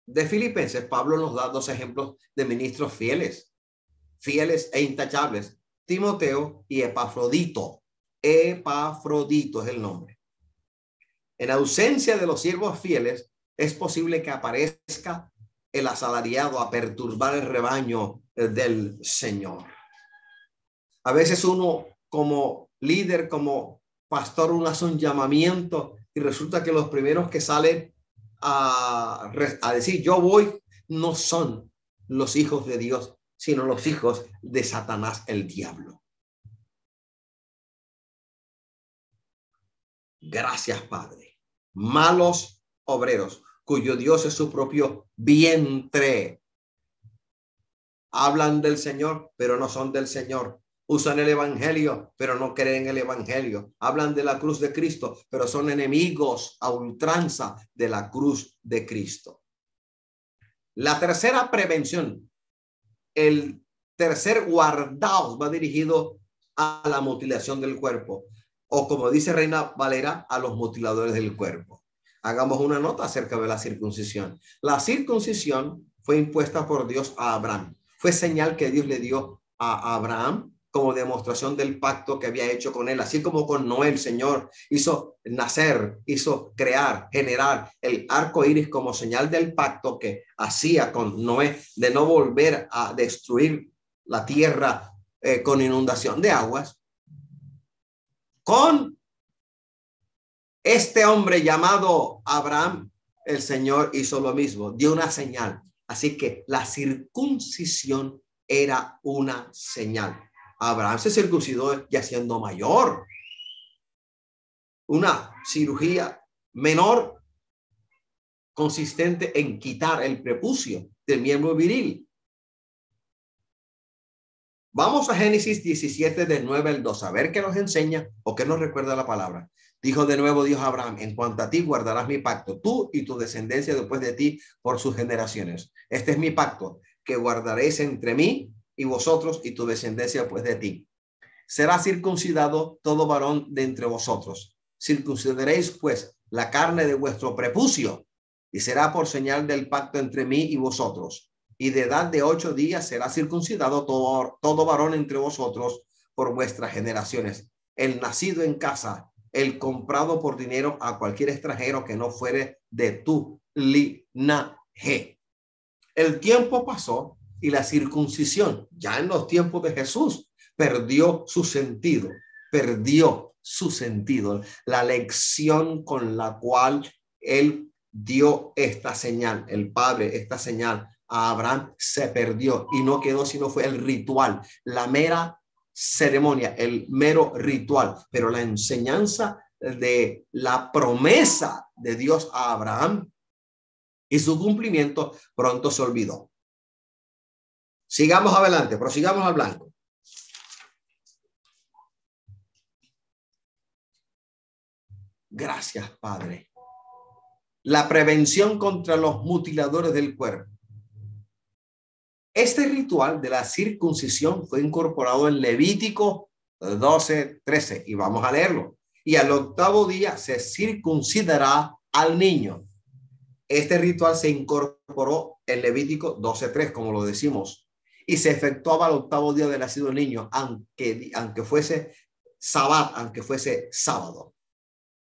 de Filipenses, Pablo nos da dos ejemplos de ministros fieles e intachables: Timoteo y Epafrodito. Epafrodito es el nombre. En ausencia de los siervos fieles, es posible que aparezca el asalariado a perturbar el rebaño del Señor. A veces uno, como líder, como pastor, uno hace un llamamiento y resulta que los primeros que salen a decir yo voy no son los hijos de Dios, sino los hijos de Satanás, el diablo. Gracias, Padre. Malos obreros cuyo Dios es su propio vientre. Hablan del Señor, pero no son del Señor. Usan el evangelio, pero no creen en el evangelio. Hablan de la cruz de Cristo, pero son enemigos a ultranza de la cruz de Cristo. La tercera prevención, el tercer guardaos, va dirigido a la mutilación del cuerpo, o como dice Reina Valera, a los mutiladores del cuerpo. Hagamos una nota acerca de la circuncisión. La circuncisión fue impuesta por Dios a Abraham. Fue señal que Dios le dio a Abraham como demostración del pacto que había hecho con él. Así como con Noé, el Señor hizo nacer, hizo crear, generar el arco iris como señal del pacto que hacía con Noé de no volver a destruir la tierra con inundación de aguas. Con Este hombre llamado Abraham, el Señor hizo lo mismo, dio una señal. Así que la circuncisión era una señal. Abraham se circuncidó ya siendo mayor. Una cirugía menor consistente en quitar el prepucio del miembro viril. Vamos a Génesis 17 del 9 al 2, a ver qué nos enseña o qué nos recuerda la palabra. Dijo de nuevo Dios a Abraham: en cuanto a ti guardarás mi pacto, tú y tu descendencia después de ti por sus generaciones. Este es mi pacto que guardaréis entre mí y vosotros y tu descendencia después de ti. Será circuncidado todo varón de entre vosotros. Circuncidaréis pues la carne de vuestro prepucio y será por señal del pacto entre mí y vosotros. Y de edad de 8 días será circuncidado todo varón entre vosotros por vuestras generaciones. El nacido en casa, el comprado por dinero a cualquier extranjero que no fuere de tu linaje. El tiempo pasó y la circuncisión, ya en los tiempos de Jesús, perdió su sentido. La lección con la cual él dio esta señal, el Padre, esta señal a Abraham, se perdió y no quedó sino fue el ritual, la mera ceremonia, el mero ritual, pero la enseñanza de la promesa de Dios a Abraham y su cumplimiento pronto se olvidó. Sigamos adelante, prosigamos al blanco. Gracias, Padre. La prevención contra los mutiladores del cuerpo. Este ritual de la circuncisión fue incorporado en Levítico 12:13 y vamos a leerlo. Y al 8º día se circuncidará al niño. Este ritual se incorporó en Levítico 12:3, como lo decimos, y se efectuaba al 8º día de nacido el niño, aunque fuese sábado.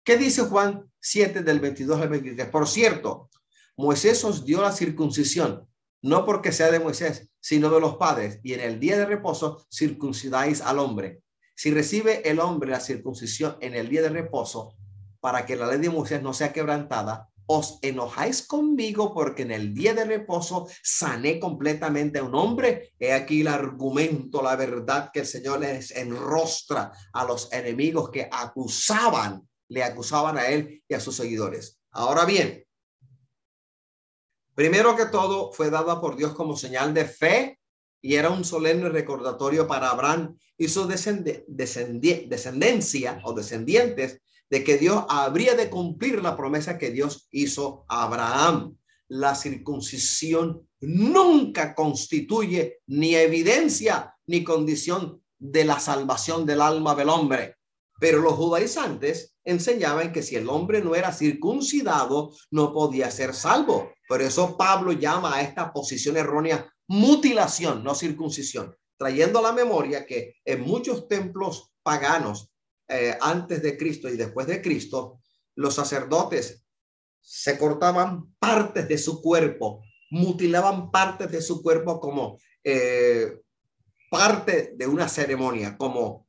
¿Qué dice Juan 7 del 22 al 23? Por cierto, Moisés os dio la circuncisión, no porque sea de Moisés, sino de los padres, y en el día de reposo circuncidáis al hombre. Si recibe el hombre la circuncisión en el día de reposo, para que la ley de Moisés no sea quebrantada, os enojáis conmigo porque en el día de reposo sané completamente a un hombre. He aquí el argumento, la verdad que el Señor les enrostra a los enemigos que le acusaban a él y a sus seguidores. Ahora bien, primero que todo fue dada por Dios como señal de fe y era un solemne recordatorio para Abraham y su descendencia o descendientes de que Dios habría de cumplir la promesa que Dios hizo a Abraham. La circuncisión nunca constituye ni evidencia ni condición de la salvación del alma del hombre. Pero los judaizantes enseñaban que si el hombre no era circuncidado, no podía ser salvo. Por eso Pablo llama a esta posición errónea mutilación, no circuncisión, trayendo a la memoria que en muchos templos paganos, antes de Cristo y después de Cristo, los sacerdotes se cortaban partes de su cuerpo, mutilaban partes de su cuerpo como parte de una ceremonia, como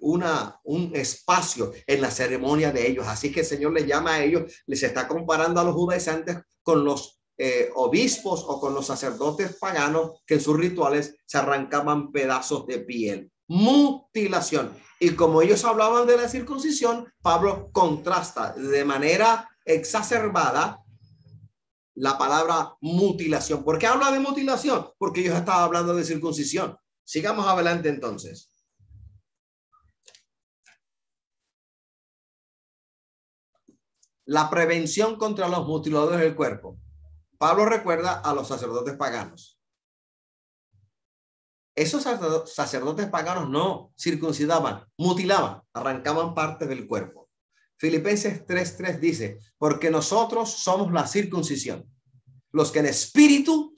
un espacio en la ceremonia de ellos. Así que el Señor les llama a ellos, les está comparando a los judaizantes con los obispos o con los sacerdotes paganos que en sus rituales se arrancaban pedazos de piel. Mutilación. Y como ellos hablaban de la circuncisión, Pablo contrasta de manera exacerbada la palabra mutilación. ¿Por qué habla de mutilación? Porque ellos estaban hablando de circuncisión. Sigamos adelante entonces. La prevención contra los mutiladores del cuerpo. Pablo recuerda a los sacerdotes paganos. Esos sacerdotes paganos no circuncidaban, mutilaban, arrancaban partes del cuerpo. Filipenses 3:3 dice, porque nosotros somos la circuncisión, los que en espíritu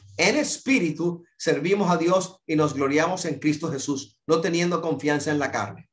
servimos a Dios y nos gloriamos en Cristo Jesús, no teniendo confianza en la carne.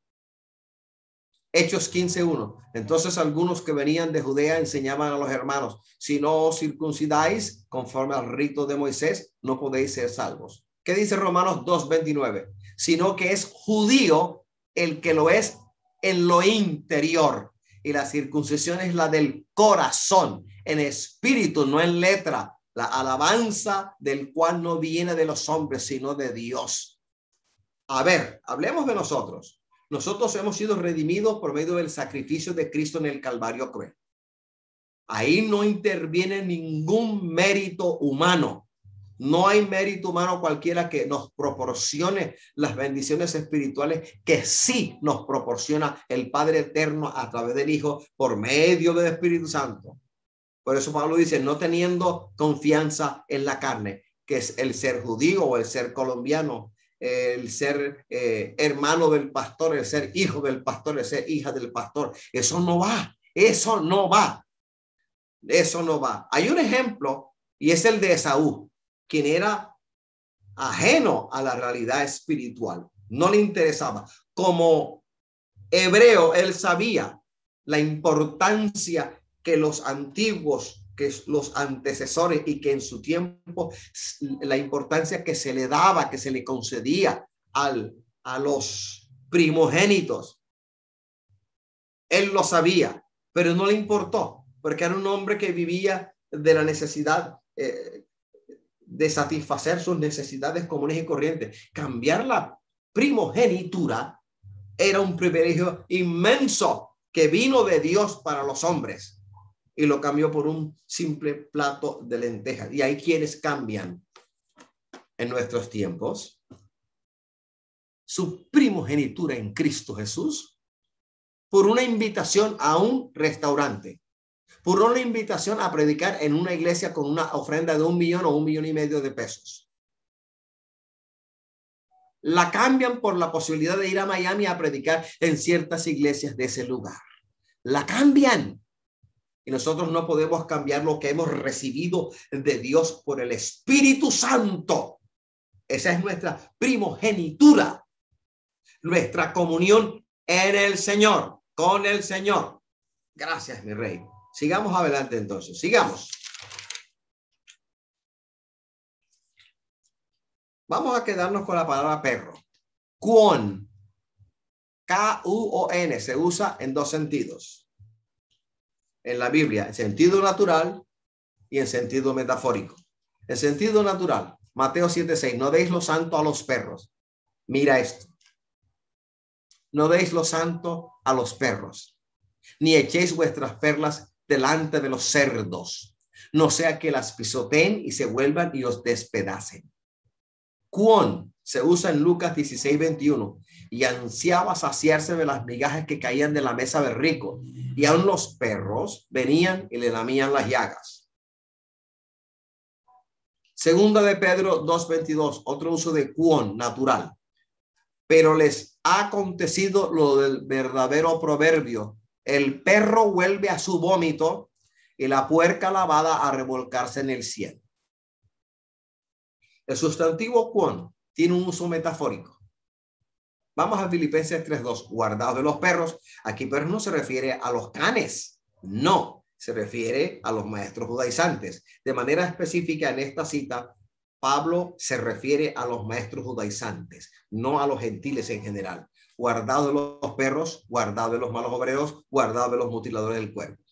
Hechos 15:1. Entonces algunos que venían de Judea enseñaban a los hermanos, si no os circuncidáis conforme al rito de Moisés, no podéis ser salvos. ¿Qué dice Romanos 2:29? Sino que es judío el que lo es en lo interior y la circuncisión es la del corazón, en espíritu, no en letra, la alabanza del cual no viene de los hombres, sino de Dios. A ver, hablemos de nosotros. Nosotros hemos sido redimidos por medio del sacrificio de Cristo en el Calvario cruel. Ahí no interviene ningún mérito humano. No hay mérito humano cualquiera que nos proporcione las bendiciones espirituales que sí nos proporciona el Padre Eterno a través del Hijo por medio del Espíritu Santo. Por eso Pablo dice, no teniendo confianza en la carne, que es el ser judío o el ser colombiano, el ser hermano del pastor, el ser hijo del pastor, el ser hija del pastor. Eso no va, eso no va. Eso no va. Hay un ejemplo y es el de Esaú, quien era ajeno a la realidad espiritual. No le interesaba. Como hebreo, él sabía la importancia que los antiguos, que los antecesores y que en su tiempo la importancia que se le daba, que se le concedía a los primogénitos. Él lo sabía, pero no le importó, porque era un hombre que vivía de la necesidad de satisfacer sus necesidades comunes y corrientes. Cambiar la primogenitura era un privilegio inmenso que vino de Dios para los hombres y lo cambió por un simple plato de lentejas. Y hay quienes cambian en nuestros tiempos su primogenitura en Cristo Jesús por una invitación a un restaurante, por una invitación a predicar en una iglesia con una ofrenda de 1 millón o 1,5 millones de pesos. La cambian por la posibilidad de ir a Miami a predicar en ciertas iglesias de ese lugar. La cambian. Y nosotros no podemos cambiar lo que hemos recibido de Dios por el Espíritu Santo. Esa es nuestra primogenitura, nuestra comunión en el Señor, con el Señor. Gracias, mi rey. Sigamos adelante entonces. Sigamos. Vamos a quedarnos con la palabra perro. Kuon. K-U-O-N. Se usa en 2 sentidos. En la Biblia, en sentido natural y en sentido metafórico. En sentido natural, Mateo 7:6, no deis lo santo a los perros. Mira esto. No deis lo santo a los perros, ni echéis vuestras perlas delante de los cerdos, no sea que las pisoteen y se vuelvan y os despedacen. Cuón se usa en Lucas 16:21, y ansiaba saciarse de las migajas que caían de la mesa del rico, y aun los perros venían y le lamían las llagas. Segunda de Pedro 2:22, otro uso de cuón natural. Pero les ha acontecido lo del verdadero proverbio: el perro vuelve a su vómito y la puerca lavada a revolcarse en el cielo. El sustantivo cuón tiene un uso metafórico. Vamos a Filipenses 3:2, guardaos de los perros. Aquí perros no se refiere a los canes, no, se refiere a los maestros judaizantes. De manera específica en esta cita, Pablo se refiere a los maestros judaizantes, no a los gentiles en general. Guardado de los perros, guardado de los malos obreros, guardado de los mutiladores del cuerpo.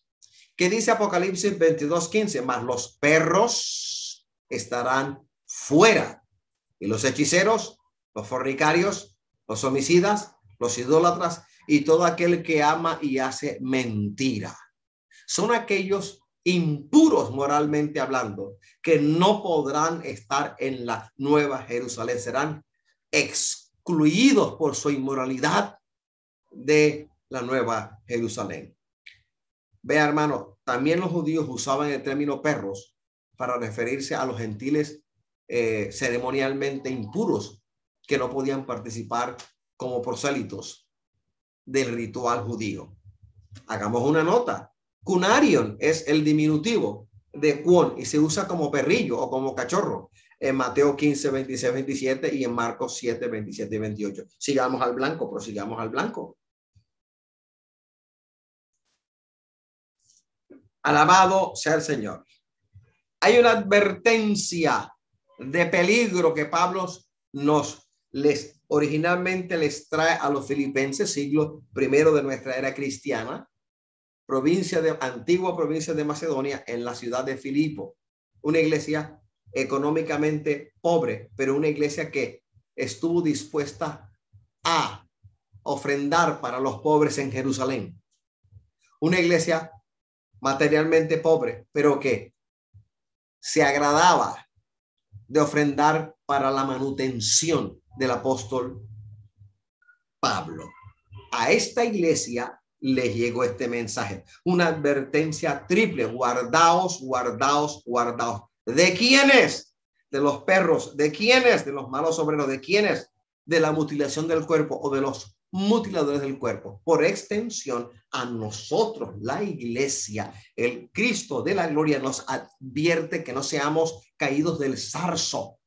¿Qué dice Apocalipsis 22:15? Mas los perros estarán fuera, y los hechiceros, los fornicarios, los homicidas, los idólatras y todo aquel que ama y hace mentira. Son aquellos impuros moralmente hablando que no podrán estar en la Nueva Jerusalén. Serán excluidos por su inmoralidad de la Nueva Jerusalén. Vea, hermano, también los judíos usaban el término perros para referirse a los gentiles ceremonialmente impuros que no podían participar como prosélitos del ritual judío. Hagamos una nota. Cunarion es el diminutivo de cuón y se usa como perrillo o como cachorro en Mateo 15:26-27 y en Marcos 7:27 y 28. Sigamos al blanco, prosigamos al blanco. Alabado sea el Señor. Hay una advertencia de peligro que Pablo originalmente les trae a los filipenses, siglo I de nuestra era cristiana, antigua provincia de Macedonia, en la ciudad de Filipo. Una iglesia económicamente pobre, pero una iglesia que estuvo dispuesta a ofrendar para los pobres en Jerusalén. Una iglesia materialmente pobre, pero que se agradaba de ofrendar para la manutención del apóstol Pablo. A esta iglesia le llegó este mensaje, una advertencia triple: guardaos, guardaos, guardaos. ¿De quiénes? De los perros. ¿De quiénes? De los malos obreros. ¿De quiénes? De la mutilación del cuerpo o de los mutiladores del cuerpo. Por extensión, a nosotros, la iglesia, el Cristo de la gloria, nos advierte que no seamos caídos del zarzo,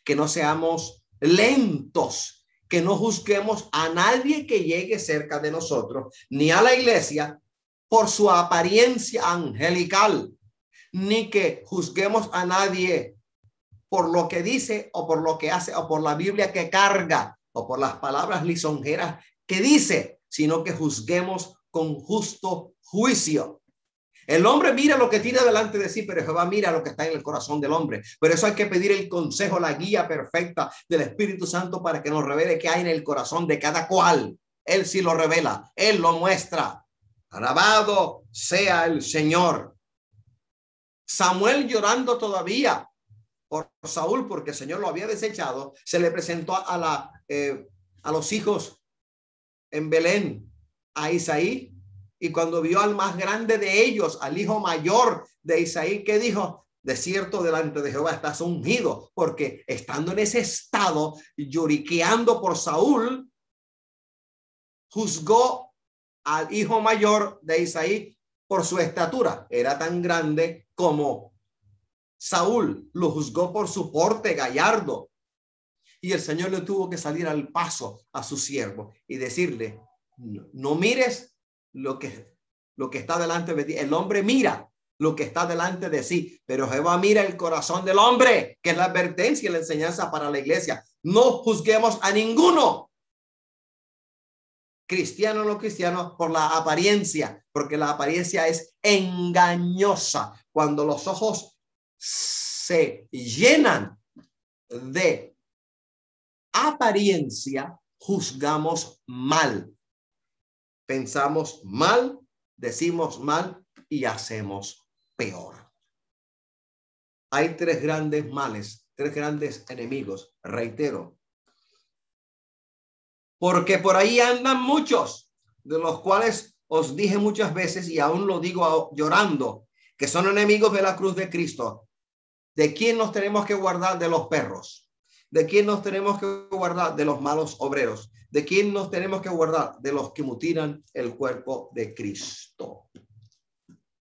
que no seamos lentos, que no juzguemos a nadie que llegue cerca de nosotros, ni a la iglesia por su apariencia angelical, ni que juzguemos a nadie por lo que dice o por lo que hace o por la Biblia que carga o por las palabras lisonjeras que dice, sino que juzguemos con justo juicio. El hombre mira lo que tiene delante de sí, pero Jehová mira lo que está en el corazón del hombre. Por eso hay que pedir el consejo, la guía perfecta del Espíritu Santo para que nos revele qué hay en el corazón de cada cual. Él sí lo revela, Él lo muestra. Alabado sea el Señor. Samuel, llorando todavía por Saúl, porque el Señor lo había desechado, se le presentó a los hijos en Belén, a Isaí. Y cuando vio al más grande de ellos, al hijo mayor de Isaí, ¿qué dijo? De cierto, delante de Jehová estás ungido, porque estando en ese estado, lloriqueando por Saúl, juzgó al hijo mayor de Isaí por su estatura. Era tan grande como Saúl, lo juzgó por su porte gallardo. Y el Señor le tuvo que salir al paso a su siervo y decirle: no mires lo que está delante de ti. El hombre mira lo que está delante de sí, pero Jehová mira el corazón del hombre, que es la advertencia y la enseñanza para la iglesia. No juzguemos a ninguno, cristiano o no cristiano, por la apariencia, porque la apariencia es engañosa. Cuando los ojos se llenan de apariencia, juzgamos mal. Pensamos mal, decimos mal y hacemos peor. Hay tres grandes males, tres grandes enemigos, reitero. Porque por ahí andan muchos, de los cuales os dije muchas veces y aún lo digo llorando, que son enemigos de la cruz de Cristo. ¿De quién nos tenemos que guardar? De los perros. ¿De quién nos tenemos que guardar? De los malos obreros. ¿De quién nos tenemos que guardar? De los que mutilan el cuerpo de Cristo.